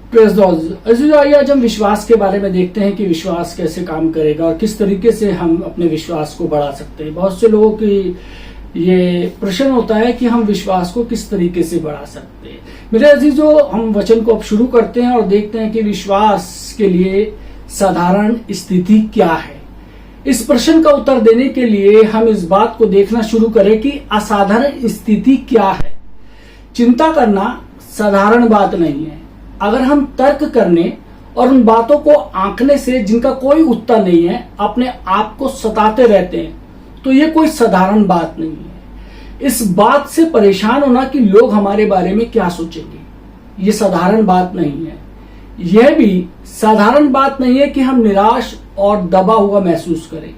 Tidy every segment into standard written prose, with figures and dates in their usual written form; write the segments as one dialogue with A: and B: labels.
A: Praise Lord. अजीजों, आइए आज हम विश्वास के बारे में देखते हैं कि विश्वास कैसे काम करेगा और किस तरीके से हम अपने विश्वास को बढ़ा सकते हैं। बहुत से लोगों की ये प्रश्न होता है कि हम विश्वास को किस तरीके से बढ़ा सकते हैं। मेरे अजीजों, हम वचन को अब शुरू करते हैं और देखते हैं कि विश्वास के लिए साधारण स्थिति क्या है। इस प्रश्न का उत्तर देने के लिए हम इस बात को देखना शुरू करें कि असाधारण स्थिति क्या है। चिंता करना साधारण बात नहीं है। अगर हम तर्क करने और उन बातों को आंकने से जिनका कोई उत्तर नहीं है अपने आप को सताते रहते हैं तो ये कोई साधारण बात नहीं है। इस बात से परेशान होना कि लोग हमारे बारे में क्या सोचेंगे, ये साधारण बात नहीं है। यह भी साधारण बात नहीं है कि हम निराश और दबा हुआ महसूस करें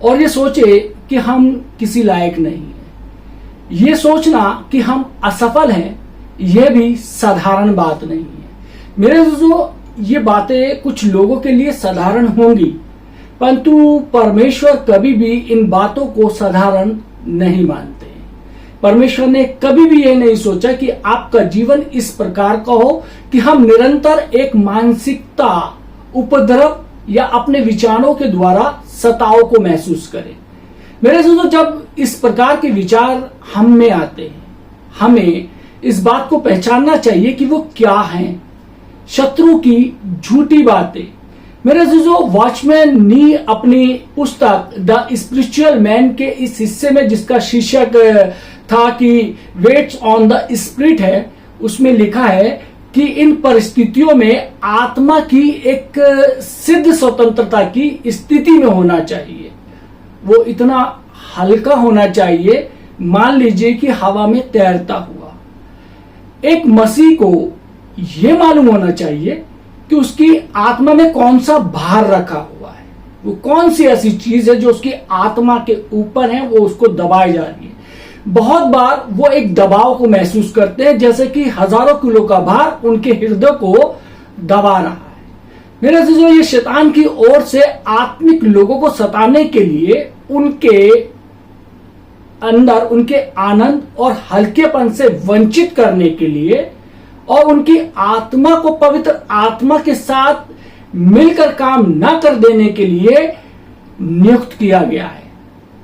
A: और ये सोचे कि हम किसी लायक नहीं है। ये सोचना कि हम असफल हैं, यह भी साधारण बात नहीं है। मेरे दोस्तों, ये बातें कुछ लोगों के लिए साधारण होंगी, परंतु परमेश्वर कभी भी इन बातों को साधारण नहीं मानते। परमेश्वर ने कभी भी यह नहीं सोचा कि आपका जीवन इस प्रकार का हो कि हम निरंतर एक मानसिकता, उपद्रव या अपने विचारों के द्वारा सताव को महसूस करें। मेरे दोस्तों, जब इस प्रकार के विचार हम में आते हैं, हमें इस बात को पहचानना चाहिए कि वो क्या हैं। शत्रु की झूठी बातें। मेरे दोस्तों, वॉचमैन नी अपनी पुस्तक द स्पिरिचुअल मैन के इस हिस्से में, जिसका शीर्षक था कि वेट्स ऑन द स्पिरिट है, उसमें लिखा है कि इन परिस्थितियों में आत्मा की एक सिद्ध स्वतंत्रता की स्थिति में होना चाहिए। वो इतना हल्का होना चाहिए, मान लीजिए कि हवा में तैरता हुआ। एक मसीह को यह मालूम होना चाहिए कि उसकी आत्मा में कौन सा भार रखा हुआ है, वो कौन सी ऐसी चीज है जो उसकी आत्मा के ऊपर है, वो उसको दबाई जा रही है। बहुत बार वो एक दबाव को महसूस करते हैं, जैसे कि हजारों किलो का भार उनके हृदय को दबा रहा है। मेरे दोस्तों, ये शैतान की ओर से आत्मिक लोगों को सताने के लिए उनके अंदर उनके आनंद और हल्केपन से वंचित करने के लिए और उनकी आत्मा को पवित्र आत्मा के साथ मिलकर काम न कर देने के लिए नियुक्त किया गया है।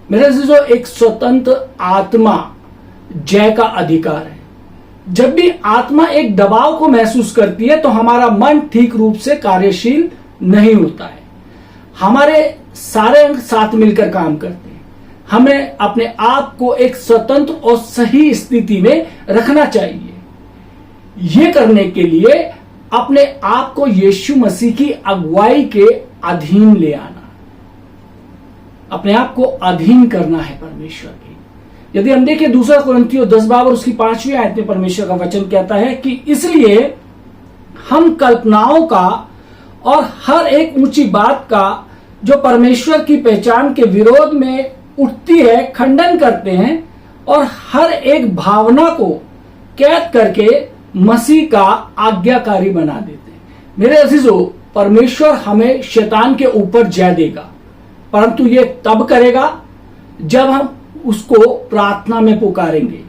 A: मेरे अजीजों, एक स्वतंत्र आत्मा जय का अधिकार है। जब भी आत्मा एक दबाव को महसूस करती है तो हमारा मन ठीक रूप से कार्यशील नहीं होता है। हमारे सारे अंग साथ मिलकर काम करते हैं। हमें अपने आप को एक स्वतंत्र और सही स्थिति में रखना चाहिए। ये करने के लिए अपने आप को यीशु मसीह की अगुवाई के अधीन ले आना, अपने आप को अधीन करना है परमेश्वर की। यदि हम देखें 2 कुरिन्थियों 10 बाब और उसकी 5वीं आयत में परमेश्वर का वचन कहता है कि इसलिए हम कल्पनाओं का और हर एक ऊंची बात का जो परमेश्वर की पहचान के विरोध में उठती है खंडन करते हैं और हर एक भावना को कैद करके मसीह का आज्ञाकारी बना देते हैं। मेरे अजीजों, परमेश्वर हमें शैतान के ऊपर जय देगा, परंतु ये तब करेगा जब हम उसको प्रार्थना में पुकारेंगे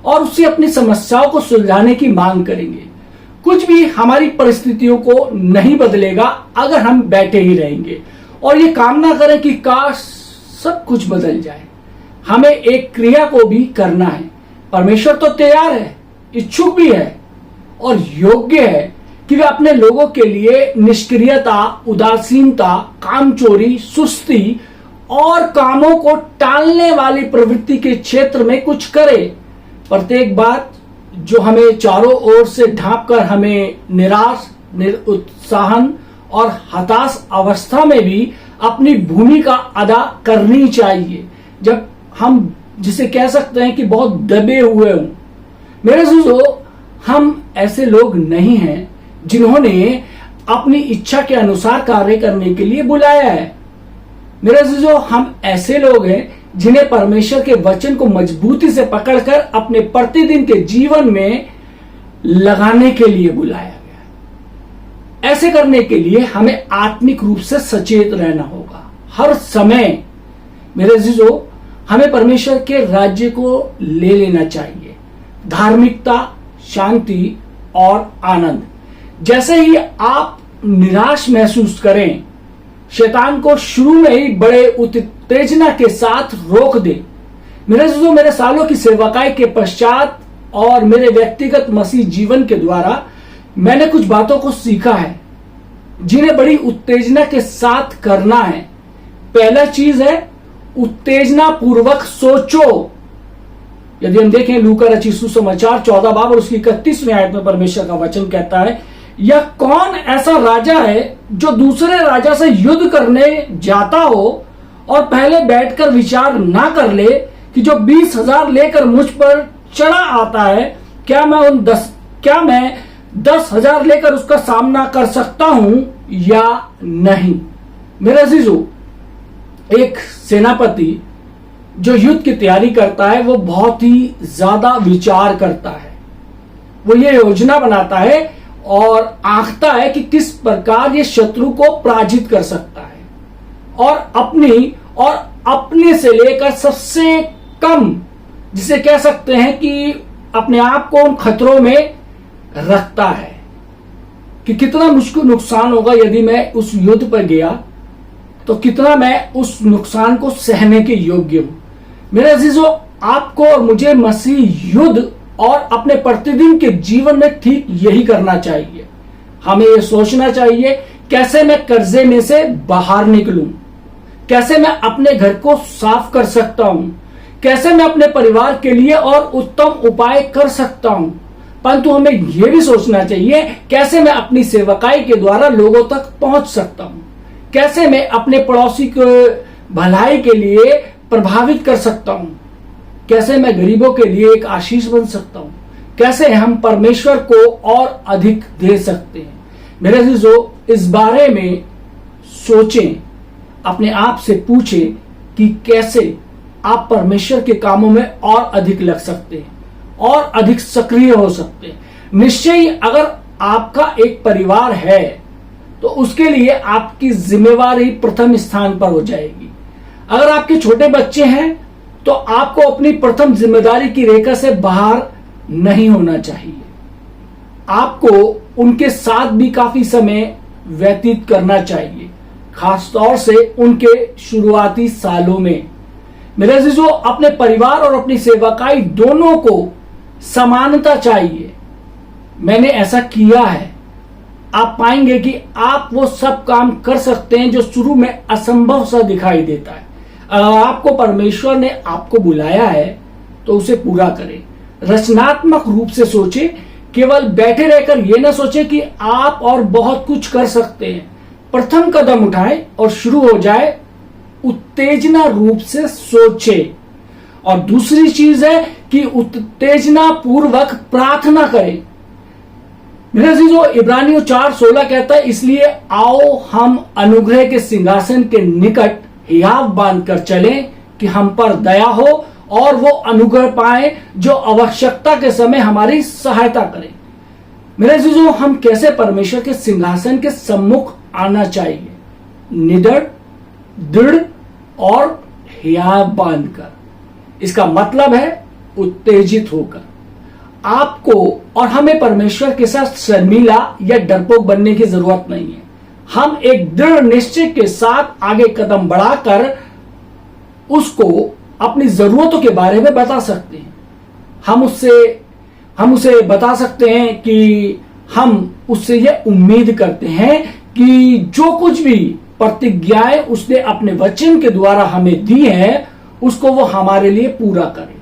A: और उससे अपनी समस्याओं को सुलझाने की मांग करेंगे। कुछ भी हमारी परिस्थितियों को नहीं बदलेगा अगर हम बैठे ही रहेंगे और ये कामना करें कि काश सब कुछ बदल जाए। हमें एक क्रिया को भी करना है। परमेश्वर तो तैयार है, इच्छुक भी है और योग्य है कि वे अपने लोगों के लिए निष्क्रियता, उदासीनता, कामचोरी, सुस्ती और कामों को टालने वाली प्रवृत्ति के क्षेत्र में कुछ करे। प्रत्येक बात जो हमें चारों ओर से ढांप कर हमें निराश, निरुत्साहन और हताश अवस्था में भी अपनी भूमिका अदा करनी चाहिए, जब हम जिसे कह सकते हैं कि बहुत दबे हुए हों। मेरे दोस्तों, हम ऐसे लोग नहीं हैं जिन्होंने अपनी इच्छा के अनुसार कार्य करने के लिए बुलाया है। मेरे दोस्तों, हम ऐसे लोग हैं जिन्हें परमेश्वर के वचन को मजबूती से पकड़कर अपने प्रतिदिन के जीवन में लगाने के लिए बुलाया गया है। ऐसे करने के लिए हमें आत्मिक रूप से सचेत रहना होगा हर समय। मेरे दोस्तों, हमें परमेश्वर के राज्य को ले लेना चाहिए। धार्मिकता, शांति और आनंद। जैसे ही आप निराश महसूस करें, शैतान को शुरू में ही बड़े उत्तेजना के साथ रोक दे। मेरे सालों की सेवकाई के पश्चात और मेरे व्यक्तिगत मसीह जीवन के द्वारा मैंने कुछ बातों को सीखा है जिन्हें बड़ी उत्तेजना के साथ करना है। पहला चीज है उत्तेजना पूर्वक सोचो। यदि हम देखें लूका रचित सुसमाचार 14 बाब और उसकी 31वीं आयत में परमेश्वर का वचन कहता है, यह कौन ऐसा राजा है जो दूसरे राजा से युद्ध करने जाता हो और पहले बैठकर विचार ना कर ले कि जो 20,000 लेकर मुझ पर चढ़ा आता है, क्या मैं 10,000 लेकर उसका सामना कर सकता हूं या नहीं। मेरे अजीजों, एक सेनापति जो युद्ध की तैयारी करता है वो बहुत ही ज्यादा विचार करता है। वो ये योजना बनाता है और आंकता है कि किस प्रकार ये शत्रु को पराजित कर सकता है और अपने से लेकर सबसे कम, जिसे कह सकते हैं कि अपने आप को उन खतरों में रखता है कि कितना मुझको नुकसान होगा यदि मैं उस युद्ध पर गया, तो कितना मैं उस नुकसान को सहने के योग्य हूं। मेरे अजीजों, आपको और मुझे मसीह युद्ध और अपने प्रतिदिन के जीवन में ठीक यही करना चाहिए। हमें यह सोचना चाहिए कैसे मैं कर्जे में से बाहर निकलूं, कैसे मैं अपने घर को साफ कर सकता हूं, कैसे मैं अपने परिवार के लिए और उत्तम उपाय कर सकता हूं। परंतु हमें यह भी सोचना चाहिए कैसे मैं अपनी सेवकाई के द्वारा लोगों तक पहुंच सकता हूं, कैसे मैं अपने पड़ोसी को भलाई के लिए प्रभावित कर सकता हूं, कैसे मैं गरीबों के लिए एक आशीष बन सकता हूं, कैसे हम परमेश्वर को और अधिक दे सकते हैं। मेरे अजीजों, इस बारे में सोचें, अपने आप से पूछें कि कैसे आप परमेश्वर के कामों में और अधिक लग सकते हैं और अधिक सक्रिय हो सकते हैं। निश्चय ही अगर आपका एक परिवार है तो उसके लिए आपकी जिम्मेवारी प्रथम स्थान पर हो जाएगी। अगर आपके छोटे बच्चे हैं तो आपको अपनी प्रथम जिम्मेदारी की रेखा से बाहर नहीं होना चाहिए। आपको उनके साथ भी काफी समय व्यतीत करना चाहिए, खासतौर से उनके शुरुआती सालों में। मेरे अजीजों, अपने परिवार और अपनी सेवकाई दोनों को समानता चाहिए। मैंने ऐसा किया है। आप पाएंगे कि आप वो सब काम कर सकते हैं जो शुरू में असंभव सा दिखाई देता है। अगर आपको परमेश्वर ने आपको बुलाया है तो उसे पूरा करें। रचनात्मक रूप से सोचे, केवल बैठे रहकर यह ना सोचे कि आप और बहुत कुछ कर सकते हैं। प्रथम कदम उठाएं और शुरू हो जाए। उत्तेजना रूप से सोचे। और दूसरी चीज है कि उत्तेजना पूर्वक प्रार्थना करें। मेरे अजीजों, इब्रानियों 4:16 कहता है, इसलिए आओ हम अनुग्रह के सिंहासन के निकट हियाव बांध कर चलें कि हम पर दया हो और वो अनुग्रह पाए जो आवश्यकता के समय हमारी सहायता करें। मेरे अजीजों, हम कैसे परमेश्वर के सिंहासन के सम्मुख आना चाहिए? निडर, दृढ़ और हियाव बांधकर। इसका मतलब है उत्तेजित होकर। आपको और हमें परमेश्वर के साथ शर्मीला या डरपोक बनने की जरूरत नहीं है। हम एक दृढ़ निश्चय के साथ आगे कदम बढ़ाकर उसको अपनी जरूरतों के बारे में बता सकते हैं। हम उसे बता सकते हैं कि हम उससे यह उम्मीद करते हैं कि जो कुछ भी प्रतिज्ञाएं उसने अपने वचन के द्वारा हमें दी है उसको वो हमारे लिए पूरा करे।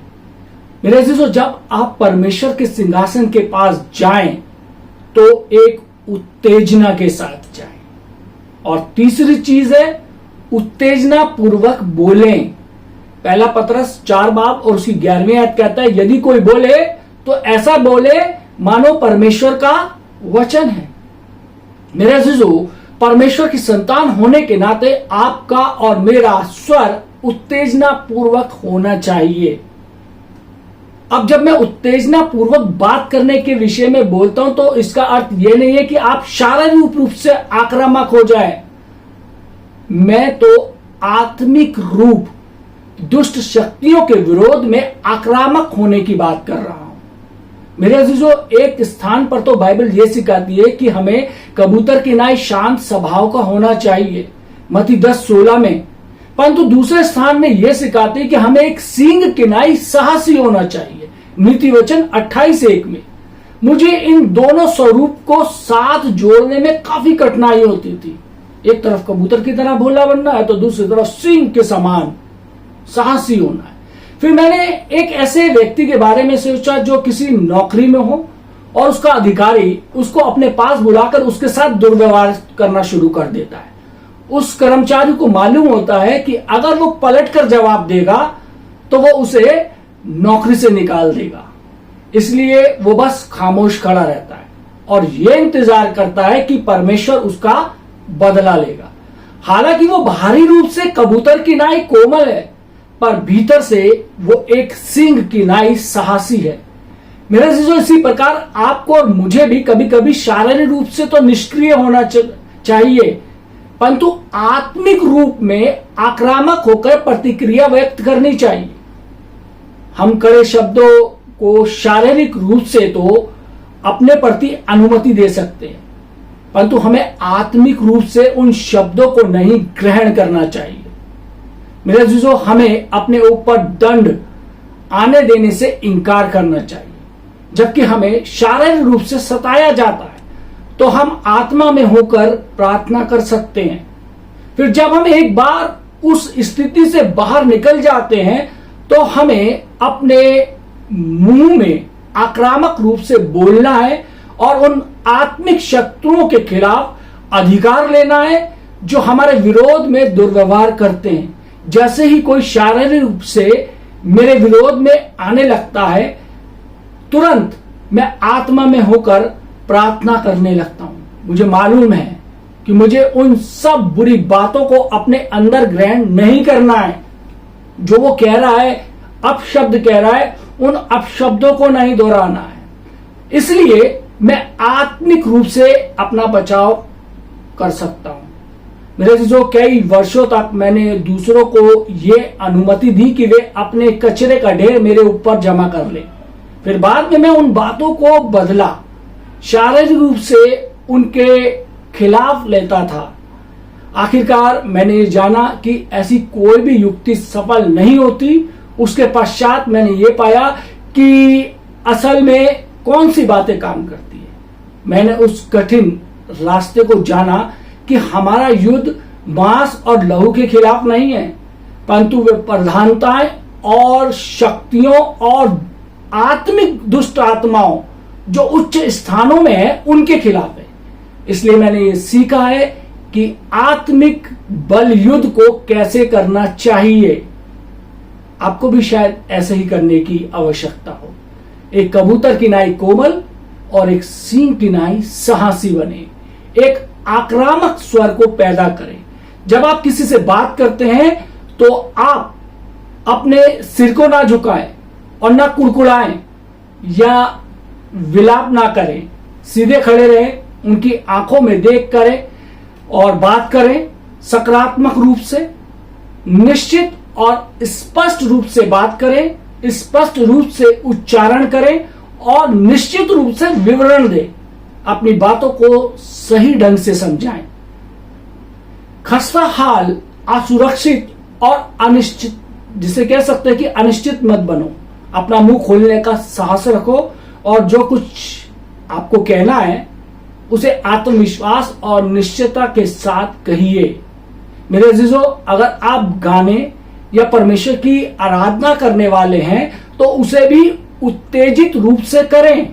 A: मेरे अजीजों, जब आप परमेश्वर के सिंहासन के पास जाएं तो एक उत्तेजना के साथ जाएं। और तीसरी चीज है उत्तेजना पूर्वक बोलें। पहला पतरस 4 बाब और उसकी 11वीं आयत कहता है, यदि कोई बोले तो ऐसा बोले मानो परमेश्वर का वचन है। मेरे अजीजों, परमेश्वर की संतान होने के नाते आपका और मेरा स्वर उत्तेजना पूर्वक होना चाहिए। अब जब मैं उत्तेजना पूर्वक बात करने के विषय में बोलता हूं तो इसका अर्थ यह नहीं है कि आप शारीरिक रूप से आक्रामक हो जाए। मैं तो आत्मिक रूप दुष्ट शक्तियों के विरोध में आक्रामक होने की बात कर रहा हूं। मेरे अजीजों, एक स्थान पर तो बाइबल ये सिखाती है कि हमें कबूतर की नाई शांत स्वभाव का होना चाहिए, मत्ती 10:16 में। परंतु दूसरे स्थान में यह सिखाती है कि हमें एक सींग की नाई साहसी होना चाहिए, नीति वचन 28:1 में। मुझे इन दोनों स्वरूप को साथ जोड़ने में काफी कठिनाई होती थी। एक तरफ कबूतर की तरह भोला बनना है तो दूसरी तरफ सींग के समान साहसी होना है। फिर मैंने एक ऐसे व्यक्ति के बारे में सोचा जो किसी नौकरी में हो और उसका अधिकारी उसको अपने पास बुलाकर उसके साथ दुर्व्यवहार करना शुरू कर देता है। उस कर्मचारी को मालूम होता है कि अगर वो पलटकर जवाब देगा तो वो उसे नौकरी से निकाल देगा, इसलिए वो बस खामोश खड़ा रहता है और ये इंतजार करता है कि परमेश्वर उसका बदला लेगा। हालांकि वो बाहरी रूप से कबूतर की नाई कोमल है, पर भीतर से वो एक सिंह की नाई साहसी है। मेरे अजीजों, इसी प्रकार आपको और मुझे भी कभी कभी शारीरिक रूप से तो निष्क्रिय होना चाहिए, परंतु आत्मिक रूप में आक्रामक होकर प्रतिक्रिया व्यक्त करनी चाहिए। हम कड़े शब्दों को शारीरिक रूप से तो अपने प्रति अनुमति दे सकते हैं, परंतु हमें आत्मिक रूप से उन शब्दों को नहीं ग्रहण करना चाहिए। मेरे अजीजों, हमें अपने ऊपर दंड आने देने से इंकार करना चाहिए। जबकि हमें शारीरिक रूप से सताया जाता है तो हम आत्मा में होकर प्रार्थना कर सकते हैं। फिर जब हम एक बार उस स्थिति से बाहर निकल जाते हैं तो हमें अपने मुंह में आक्रामक रूप से बोलना है और उन आत्मिक शत्रुओं के खिलाफ अधिकार लेना है जो हमारे विरोध में दुर्व्यवहार करते हैं। जैसे ही कोई शारीरिक रूप से मेरे विरोध में आने लगता है, तुरंत मैं आत्मा में होकर प्रार्थना करने लगता हूं। मुझे मालूम है कि मुझे उन सब बुरी बातों को अपने अंदर ग्रहण नहीं करना है। जो वो कह रहा है, अपशब्द कह रहा है, उन अपशब्दों को नहीं दोहराना है। इसलिए मैं आत्मिक रूप से अपना बचाव कर सकता हूं। मेरे जो कई वर्षों तक मैंने दूसरों को ये अनुमति दी कि वे अपने कचरे का ढेर मेरे ऊपर जमा कर ले। फिर बाद में मैं उन बातों को बदला, शारीरिक रूप से उनके खिलाफ लेता था। आखिरकार मैंने जाना कि ऐसी कोई भी युक्ति सफल नहीं होती। उसके पश्चात मैंने ये पाया कि असल में कौन सी बातें काम करती है। मैंने उस कठिन रास्ते को जाना कि हमारा युद्ध मांस और लहू के खिलाफ नहीं है, परंतु वे प्रधानताएं और शक्तियों और आत्मिक दुष्ट आत्माओं जो उच्च स्थानों में है उनके खिलाफ है। इसलिए मैंने ये सीखा है कि आत्मिक बल युद्ध को कैसे करना चाहिए। आपको भी शायद ऐसे ही करने की आवश्यकता हो। एक कबूतर की नाई कोमल और एक सींग की नाई साहसी बने। एक आक्रामक स्वर को पैदा करें। जब आप किसी से बात करते हैं तो आप अपने सिर को ना झुकाएं और ना कुड़कुड़ाएं या विलाप ना करें। सीधे खड़े रहें, उनकी आंखों में देख करें और बात करें। सकारात्मक रूप से, निश्चित और स्पष्ट रूप से बात करें, स्पष्ट रूप से उच्चारण करें और निश्चित रूप से विवरण दें। अपनी बातों को सही ढंग से समझाएं। खस्ता हाल, असुरक्षित और अनिश्चित, जिसे कह सकते हैं कि अनिश्चित मत बनो। अपना मुंह खोलने का साहस रखो और जो कुछ आपको कहना है उसे आत्मविश्वास और निश्चयता के साथ कहिए। मेरे अजीजों, अगर आप गाने या परमेश्वर की आराधना करने वाले हैं तो उसे भी उत्तेजित रूप से करें।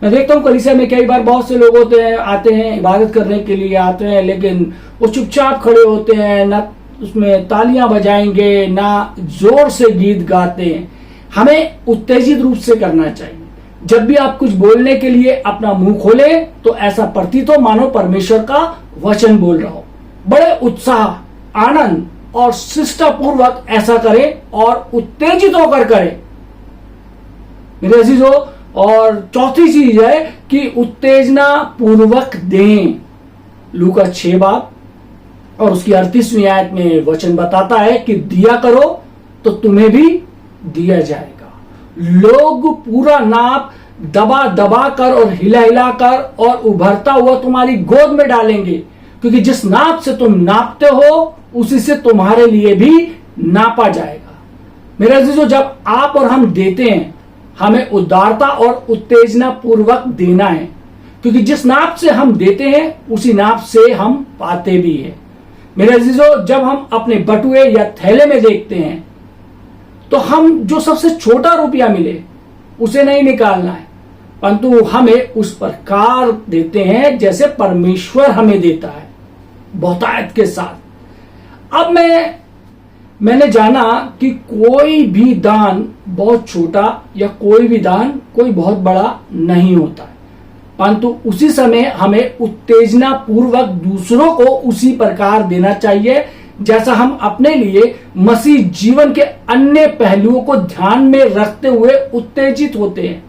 A: मैं देखता हूं कलीसिया में कई बार बहुत से लोग होते हैं, आते हैं इबादत करने के लिए आते हैं, लेकिन वो चुपचाप खड़े होते हैं, ना उसमें तालियां बजाएंगे ना जोर से गीत गाते हैं। हमें उत्तेजित रूप से करना चाहिए। जब भी आप कुछ बोलने के लिए अपना मुंह खोले तो ऐसा प्रतीत हो मानो परमेश्वर का वचन बोल रहा हो। बड़े उत्साह, आनंद और शिष्टापूर्वक ऐसा करें और उत्तेजित होकर करें मेरे अजीजों। और चौथी चीज है कि उत्तेजना पूर्वक दें। लूका 6 बाब और उसकी 38वीं आयत में वचन बताता है कि दिया करो तो तुम्हें भी दिया जाएगा, लोग पूरा नाप दबा दबा कर और हिला हिला कर और उभरता हुआ तुम्हारी गोद में डालेंगे, क्योंकि जिस नाप से तुम नापते हो उसी से तुम्हारे लिए भी नापा जाएगा। मेरे अजीजों, जब आप और हम देते हैं, हमें उदारता और उत्तेजना पूर्वक देना है, क्योंकि जिस नाप से हम देते हैं उसी नाप से हम पाते भी हैं। मेरे अजीजों, जब हम अपने बटुए या थैले में देखते हैं तो हम जो सबसे छोटा रुपया मिले उसे नहीं निकालना है, परंतु हमें उस प्रकार देते हैं जैसे परमेश्वर हमें देता है, बहुतायत के साथ। अब मैंने जाना कि कोई भी दान बहुत छोटा या कोई भी दान कोई बहुत बड़ा नहीं होता है, परंतु उसी समय हमें उत्तेजना पूर्वक दूसरों को उसी प्रकार देना चाहिए जैसा हम अपने लिए मसीह जीवन के अन्य पहलुओं को ध्यान में रखते हुए उत्तेजित होते हैं।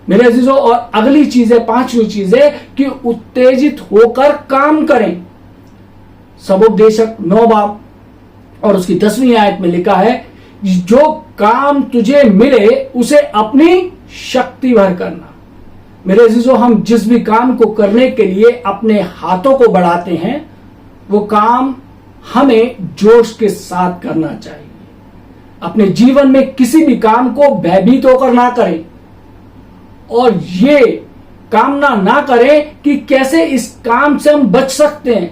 A: मेरे अजीजों, और अगली चीज है, 5वीं चीज है कि उत्तेजित होकर काम करें। सबोपदेशक 9 बाब और उसकी 10वीं आयत में लिखा है, जो काम तुझे मिले उसे अपनी शक्ति भर करना। मेरे अजीजों, हम जिस भी काम को करने के लिए अपने हाथों को बढ़ाते हैं वो काम हमें जोश के साथ करना चाहिए। अपने जीवन में किसी भी काम को भयभीत होकर ना करें और ये कामना ना करें कि कैसे इस काम से हम बच सकते हैं।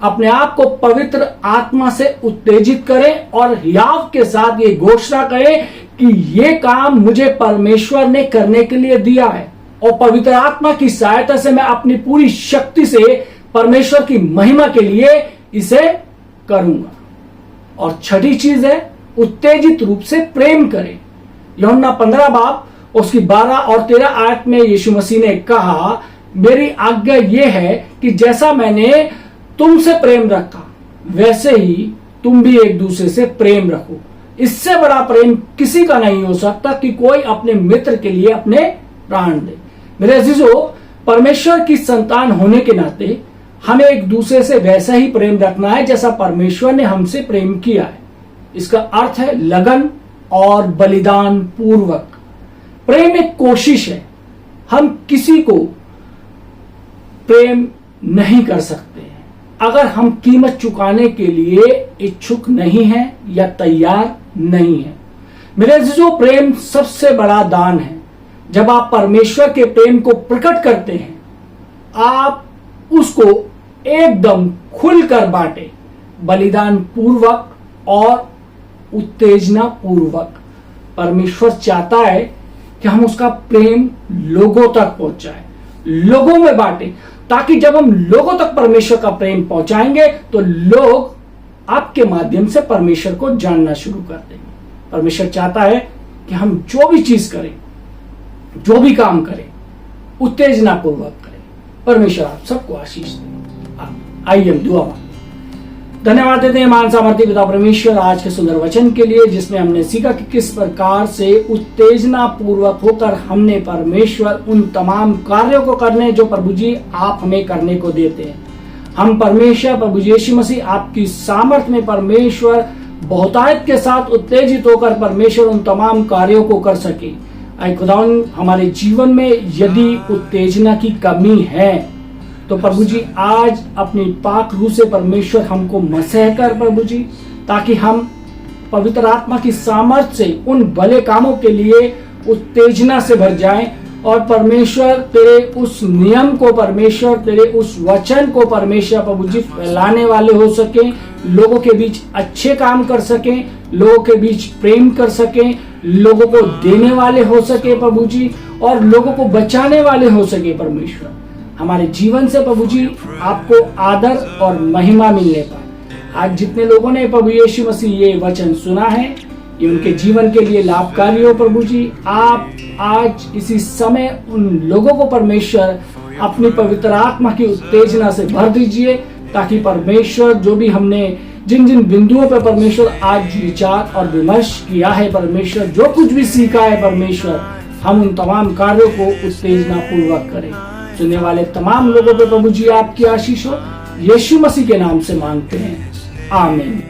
A: अपने आप को पवित्र आत्मा से उत्तेजित करें और हियाव के साथ ये घोषणा करें कि ये काम मुझे परमेश्वर ने करने के लिए दिया है और पवित्र आत्मा की सहायता से मैं अपनी पूरी शक्ति से परमेश्वर की महिमा के लिए इसे करूंगा। और छठी चीज है, उत्तेजित रूप से प्रेम करें। यूहन्ना 15 बाब उसकी 12 और 13 आयत में यीशु मसीह ने कहा, मेरी आज्ञा यह है कि जैसा मैंने तुमसे प्रेम रखा वैसे ही तुम भी एक दूसरे से प्रेम रखो। इससे बड़ा प्रेम किसी का नहीं हो सकता कि कोई अपने मित्र के लिए अपने प्राण दे। मेरे अजीजों, परमेश्वर की संतान होने के नाते हमें एक दूसरे से वैसा ही प्रेम रखना है जैसा परमेश्वर ने हमसे प्रेम किया है। इसका अर्थ है लगन और बलिदान पूर्वक। प्रेम एक कोशिश है। हम किसी को प्रेम नहीं कर सकते हैं अगर हम कीमत चुकाने के लिए इच्छुक नहीं हैं या तैयार नहीं हैं। मेरे अजीजों, प्रेम सबसे बड़ा दान है। जब आप परमेश्वर के प्रेम को प्रकट करते हैं, आप उसको एकदम खुलकर बांटे, बलिदान पूर्वक और उत्तेजना पूर्वक। परमेश्वर चाहता है कि हम उसका प्रेम लोगों तक पहुंचाएं, लोगों में बांटें, ताकि जब हम लोगों तक परमेश्वर का प्रेम पहुंचाएंगे तो लोग आपके माध्यम से परमेश्वर को जानना शुरू कर देंगे। परमेश्वर चाहता है कि हम जो भी चीज करें, जो भी काम करें, उत्तेजना पूर्वक करें। परमेश्वर आप सबको आशीष दे। आइए हम दुआ मांगें। धन्यवाद देते हैं मान सामर्थ्य पिता परमेश्वर आज के सुंदर वचन के लिए, जिसमें हमने सीखा कि किस प्रकार से उत्तेजना पूर्वक होकर हमने परमेश्वर उन तमाम कार्यों को करने जो प्रभु जी आप हमें करने को देते हैं। हम परमेश्वर प्रभु यीशु मसीह आपकी सामर्थ में परमेश्वर बहुतायत के साथ उत्तेजित होकर परमेश्वर उन तमाम कार्यों को कर सके। ऐ खुदावन, हमारे जीवन में यदि उत्तेजना की कमी है तो प्रभु जी आज अपनी पाक रूह से परमेश्वर हमको मसह कर प्रभु जी, ताकि हम पवित्र आत्मा की सामर्थ्य से उन भले कामों के लिए उत्तेजना से भर जाएं और परमेश्वर तेरे उस नियम को, परमेश्वर तेरे उस वचन को परमेश्वर प्रभु जी फैलाने वाले हो सके, लोगों के बीच अच्छे काम कर सकें, लोगों के बीच प्रेम कर सकें, लोगों को देने वाले हो सके प्रभु जी, और लोगों को बचाने वाले हो सके। परमेश्वर हमारे जीवन से प्रभु जी आपको आदर और महिमा मिलने पाए। आज जितने लोगों ने प्रभु यीशु मसीह ये वचन सुना है, ये उनके जीवन के लिए लाभकारी हो प्रभु जी। आप आज इसी समय उन लोगों को परमेश्वर अपनी पवित्र आत्मा की उत्तेजना से भर दीजिए, ताकि परमेश्वर जो भी हमने जिन जिन बिंदुओं पर परमेश्वर आज विचार और विमर्श किया है, परमेश्वर जो कुछ भी सीखा है परमेश्वर, हम उन तमाम कार्यों को उत्तेजना पूर्वक करें। सुनने वाले तमाम लोगों पर प्रभु जी आपकी आशीष हो, यीशु मसीह के नाम से मांगते हैं, आमीन।